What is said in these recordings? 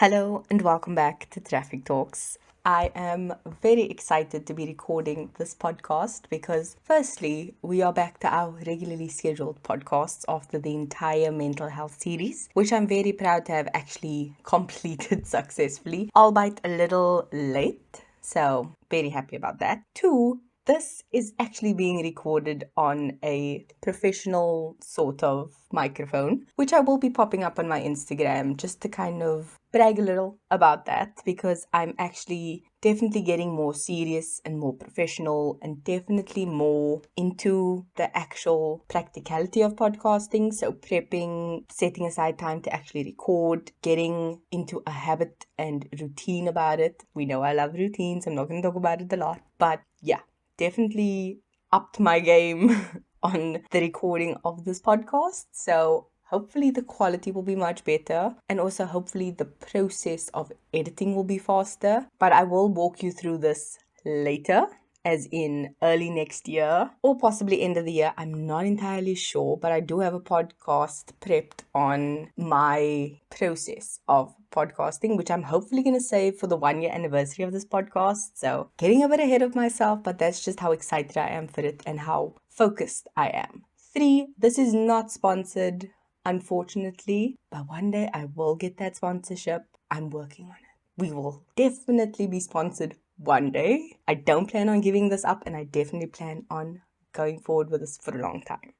Hello and welcome back to Traffic Talks. I am very excited to be recording this podcast because, firstly, we are back to our regularly scheduled podcasts after the entire mental health series, which I'm very proud to have actually completed successfully, albeit a little late. So, very happy about that. Two, this is actually being recorded on a professional sort of microphone, which I will be popping up on my Instagram just to kind of brag a little about that because I'm actually definitely getting more serious and more professional and definitely more into the actual practicality of podcasting. So prepping, setting aside time to actually record, getting into a habit and routine about it. We know I love routines. I'm not going to talk about it a lot, but yeah, definitely upped my game on the recording of this podcast. So hopefully the quality will be much better and also hopefully the process of editing will be faster. But I will walk you through this later, as in early next year or possibly end of the year. I'm not entirely sure, but I do have a podcast prepped on my process of podcasting, which I'm hopefully going to save for the 1 year anniversary of this podcast. So getting a bit ahead of myself, but that's just how excited I am for it and how focused I am. 3, this is not sponsored, unfortunately, but one day I will get that sponsorship. I'm working on it. We will definitely be sponsored one day. I don't plan on giving this up, and I definitely plan on going forward with this for a long time.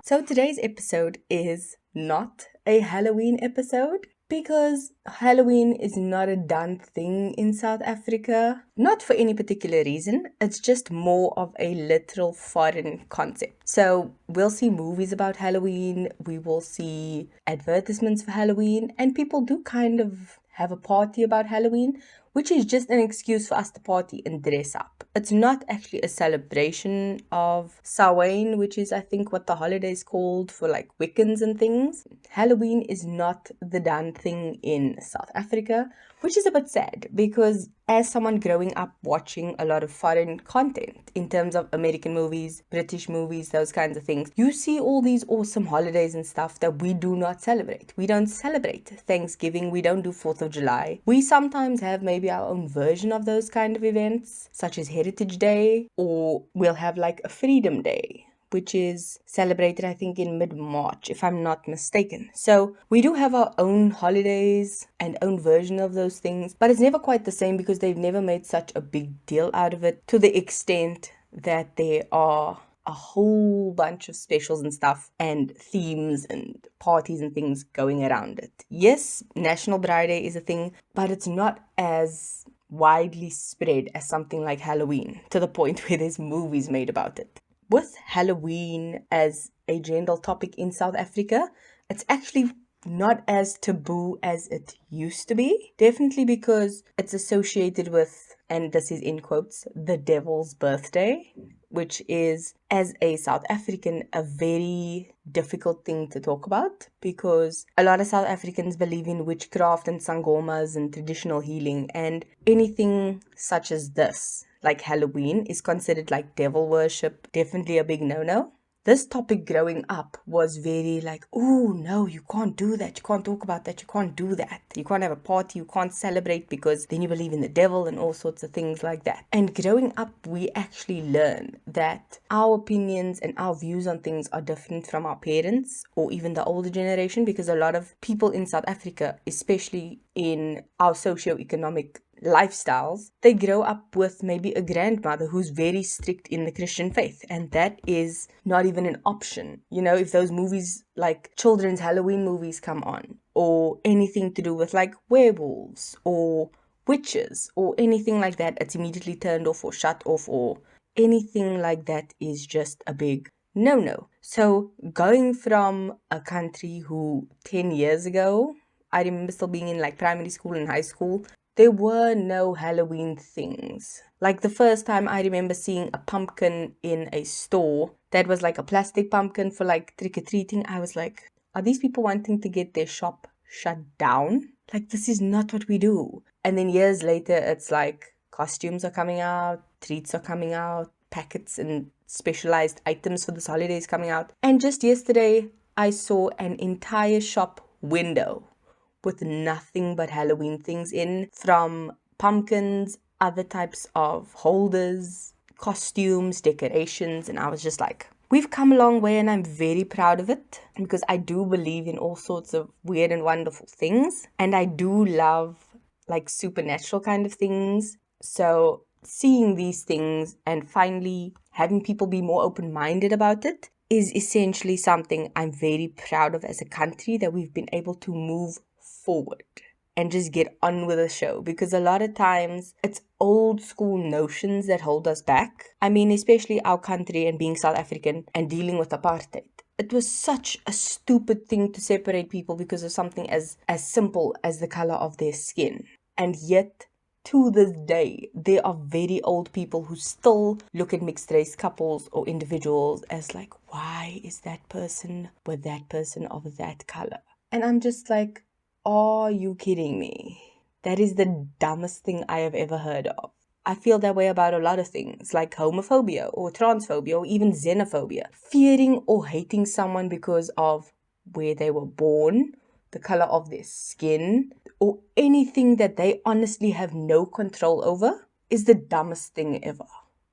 So today's episode is not a Halloween episode because Halloween is not a done thing in South Africa. Not for any particular reason. It's just more of a literal foreign concept. So we'll see movies about Halloween. We will see advertisements for Halloween. And people do kind of have a party about Halloween, which is just an excuse for us to party and dress up. It's not actually a celebration of Samhain, which is, I think, what the holiday is called for like Wiccans and things. Halloween is not the done thing in South Africa, which is a bit sad because as someone growing up watching a lot of foreign content in terms of American movies, British movies, those kinds of things, you see all these awesome holidays and stuff that we do not celebrate. We don't celebrate Thanksgiving. We don't do 4th of July. We sometimes have maybe our own version of those kind of events, such as Heritage Day, or we'll have like a Freedom Day, which is celebrated, I think, in mid-March, if I'm not mistaken. So we do have our own holidays and own version of those things, but it's never quite the same because they've never made such a big deal out of it to the extent that there are a whole bunch of specials and stuff and themes and parties and things going around it. Yes, National Bride Day is a thing, but it's not as widely spread as something like Halloween, to the point where there's movies made about it. With Halloween as a general topic in South Africa, it's actually not as taboo as it used to be. Definitely because it's associated with, and this is in quotes, the devil's birthday, which is, as a South African, a very difficult thing to talk about because a lot of South Africans believe in witchcraft and sangomas and traditional healing, and anything such as this, like Halloween, is considered like devil worship, definitely a big no-no. This topic growing up was very like, oh no, you can't do that, you can't talk about that, you can't do that, you can't have a party, you can't celebrate because then you believe in the devil and all sorts of things like that. And growing up, we actually learn that our opinions and our views on things are different from our parents or even the older generation, because a lot of people in South Africa, especially in our socio-economic lifestyles, they grow up with maybe a grandmother who's very strict in the Christian faith, and that is not even an option. You know, if those movies like children's Halloween movies come on, or anything to do with like werewolves or witches or anything like that, it's immediately turned off or shut off, or anything like that is just a big no. So going from a country who 10 years ago, I remember still being in like primary school and high school, there were no Halloween things. Like the first time I remember seeing a pumpkin in a store that was like a plastic pumpkin for like trick-or-treating, I was like, are these people wanting to get their shop shut down? Like, this is not what we do. And then years later, it's like costumes are coming out, treats are coming out, packets and specialized items for this holiday is coming out. And just yesterday, I saw an entire shop window with nothing but Halloween things in, from pumpkins, other types of holders, costumes, decorations, and I was just like, we've come a long way and I'm very proud of it because I do believe in all sorts of weird and wonderful things, and I do love like supernatural kind of things. So seeing these things and finally having people be more open-minded about it is essentially something I'm very proud of as a country, that we've been able to move forward and just get on with the show, because a lot of times it's old school notions that hold us back. I mean, especially our country and being South African and dealing with apartheid. It was such a stupid thing to separate people because of something as simple as the color of their skin. And yet, to this day, there are very old people who still look at mixed race couples or individuals as like, why is that person with that person of that color? And I'm just like, are you kidding me? That is the dumbest thing I have ever heard of. I feel that way about a lot of things, like homophobia or transphobia or even xenophobia. Fearing or hating someone because of where they were born, the color of their skin, or anything that they honestly have no control over is the dumbest thing ever.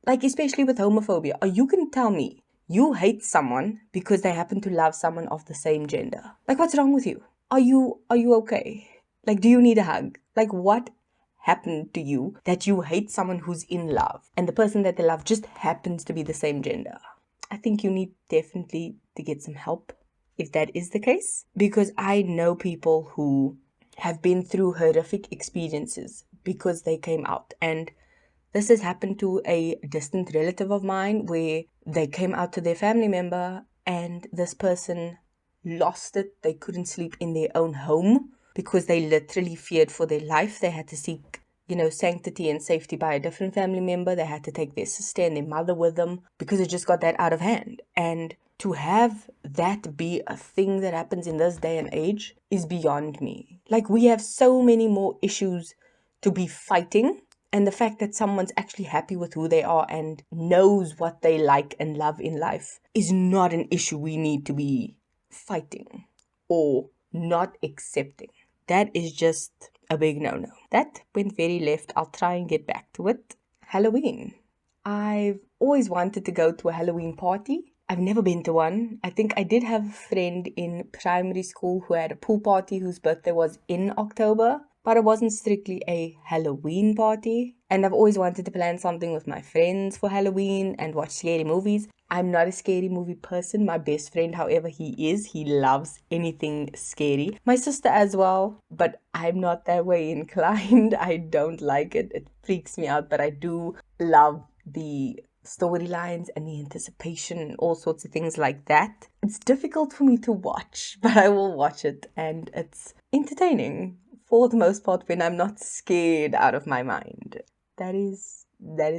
Like, especially with homophobia. Are you going to tell me you hate someone because they happen to love someone of the same gender? Like, what's wrong with you? Are you okay? Like, do you need a hug? Like, what happened to you that you hate someone who's in love and the person that they love just happens to be the same gender? I think you need definitely to get some help if that is the case, because I know people who have been through horrific experiences because they came out. And this has happened to a distant relative of mine where they came out to their family member and this person lost it. They couldn't sleep in their own home because they literally feared for their life. They had to seek, sanctity and safety by a different family member. They had to take their sister and their mother with them because it just got that out of hand. And to have that be a thing that happens in this day and age is beyond me. Like, we have so many more issues to be fighting. And the fact that someone's actually happy with who they are and knows what they like and love in life is not an issue we need to be fighting or not accepting. That is just a big no-no. That went very left. I'll try and get back to it. Halloween. I've always wanted to go to a Halloween party. I've never been to one. I think I did have a friend in primary school who had a pool party whose birthday was in October, but it wasn't strictly a Halloween party. And I've always wanted to plan something with my friends for Halloween and watch scary movies. I'm not a scary movie person. My best friend, however, he loves anything scary. My sister as well, but I'm not that way inclined. I don't like it. It freaks me out, but I do love the storylines and the anticipation and all sorts of things like that. It's difficult for me to watch, but I will watch it, and it's entertaining for the most part when I'm not scared out of my mind. That is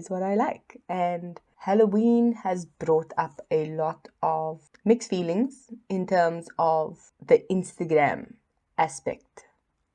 what I like. And Halloween has brought up a lot of mixed feelings in terms of the Instagram aspect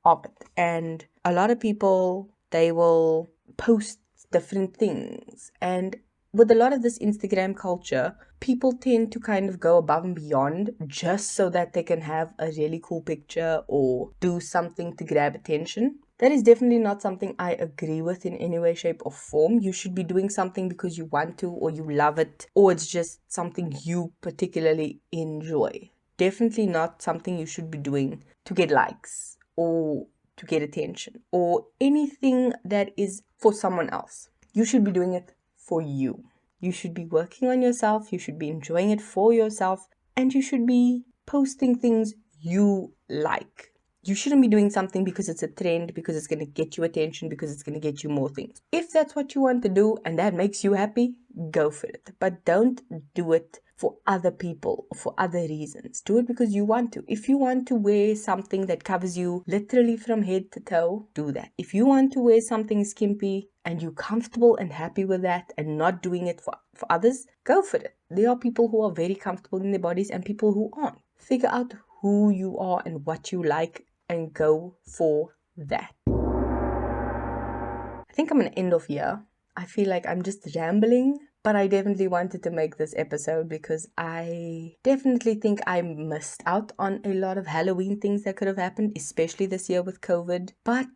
of it. And a lot of people, they will post different things, and with a lot of this Instagram culture, people tend to kind of go above and beyond just so that they can have a really cool picture or do something to grab attention. That is definitely not something I agree with in any way, shape, or form. You should be doing something because you want to, or you love it, or it's just something you particularly enjoy. Definitely not something you should be doing to get likes or to get attention or anything that is for someone else. You should be doing it for you. You should be working on yourself, you should be enjoying it for yourself, and you should be posting things you like. You shouldn't be doing something because it's a trend, because it's going to get you attention, because it's going to get you more things. If that's what you want to do and that makes you happy, go for it. But don't do it for other people or for other reasons. Do it because you want to. If you want to wear something that covers you literally from head to toe, do that. If you want to wear something skimpy and you're comfortable and happy with that and not doing it for others, go for it. There are people who are very comfortable in their bodies and people who aren't. Figure out who you are and what you like and go for that. I think I'm going to end off here. I feel like I'm just rambling, But I definitely wanted to make this episode because I definitely think I missed out on a lot of Halloween things that could have happened, especially this year with COVID. But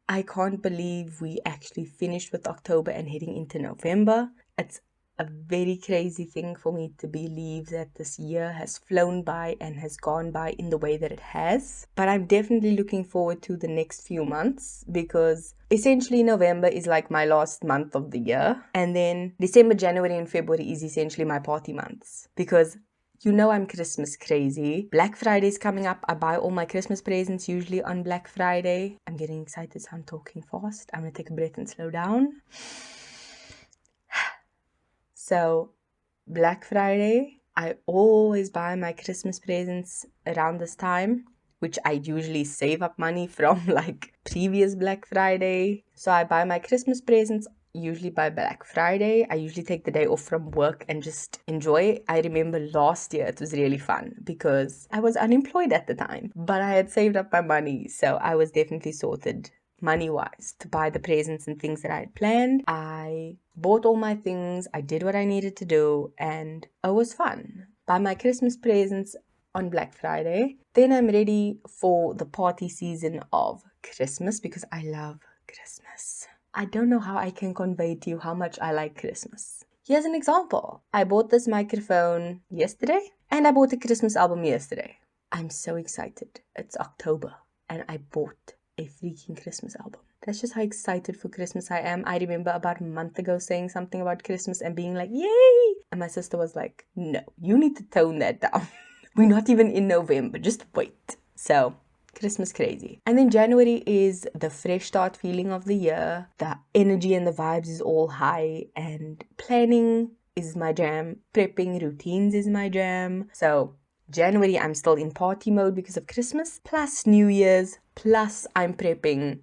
I can't believe we actually finished with October and heading into November. It's a very crazy thing for me to believe that this year has flown by and has gone by in the way that it has. But I'm definitely looking forward to the next few months because essentially November is like my last month of the year. And then December, January, and February is essentially my party months because you know I'm Christmas crazy. Black Friday is coming up. I buy all my Christmas presents usually on Black Friday. I'm getting excited, so I'm talking fast. I'm going to take a breath and slow down. So, Black Friday, I always buy my Christmas presents around this time, which I usually save up money from like previous Black Friday. So I buy my Christmas presents usually by Black Friday. I usually take the day off from work and just enjoy. I remember last year it was really fun because I was unemployed at the time, but I had saved up my money. So I was definitely sorted money-wise to buy the presents and things that I had planned. I bought all my things, I did what I needed to do, and it was fun. Buy my Christmas presents on Black Friday. Then I'm ready for the party season of Christmas because I love Christmas. I don't know how I can convey to you how much I like Christmas. Here's an example. I bought this microphone yesterday and I bought a Christmas album yesterday. I'm so excited. It's October and I bought a freaking Christmas album. That's just how excited for Christmas I am. I remember about a month ago saying something about Christmas and being like, yay! And my sister was like, no, you need to tone that down. We're not even in November, just wait. So, Christmas crazy. And then January is the fresh start feeling of the year. The energy and the vibes is all high and planning is my jam. Prepping routines is my jam. So, January, I'm still in party mode because of Christmas, plus New Year's, plus I'm prepping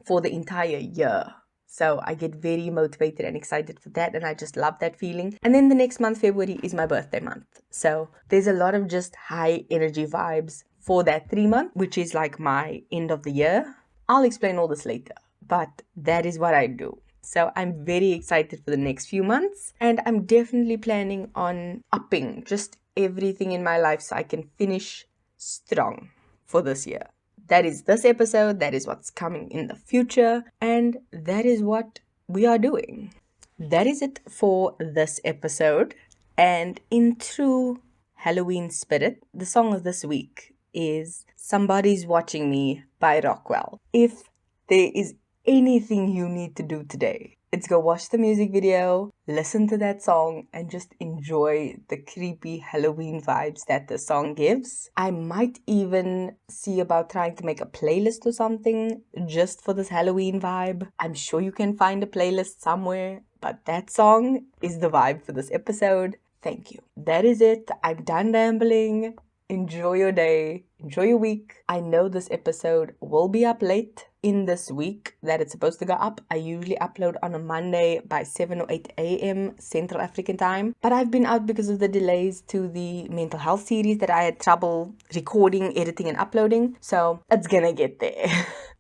for the entire year. So I get very motivated and excited for that, and I just love that feeling. And then the next month, February, is my birthday month. So there's a lot of just high energy vibes for that 3 month, which is like my end of the year. I'll explain all this later, but that is what I do. So I'm very excited for the next few months, and I'm definitely planning on upping just everything in my life so I can finish strong for this year. That is this episode, that is what's coming in the future, and that is what we are doing. That is it for this episode, and in true Halloween spirit, the song of this week is Somebody's Watching Me by Rockwell. If there is anything you need to do today, it's go watch the music video, listen to that song, and just enjoy the creepy Halloween vibes that the song gives. I might even see about trying to make a playlist or something just for this Halloween vibe. I'm sure you can find a playlist somewhere, but that song is the vibe for this episode. Thank you. That is it. I'm done rambling. Enjoy your day. Enjoy your week. I know this episode will be up late in this week that it's supposed to go up. I usually upload on a Monday by 7 or 8 a.m. Central African time. But I've been out because of the delays to the mental health series that I had trouble recording, editing, and uploading. So it's gonna get there.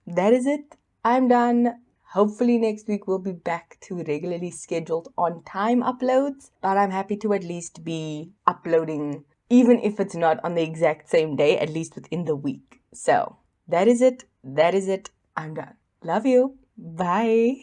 That is it. I'm done. Hopefully next week we'll be back to regularly scheduled on-time uploads. But I'm happy to at least be uploading, even if it's not on the exact same day, at least within the week. So that is it. That is it. I'm done. Love you. Bye.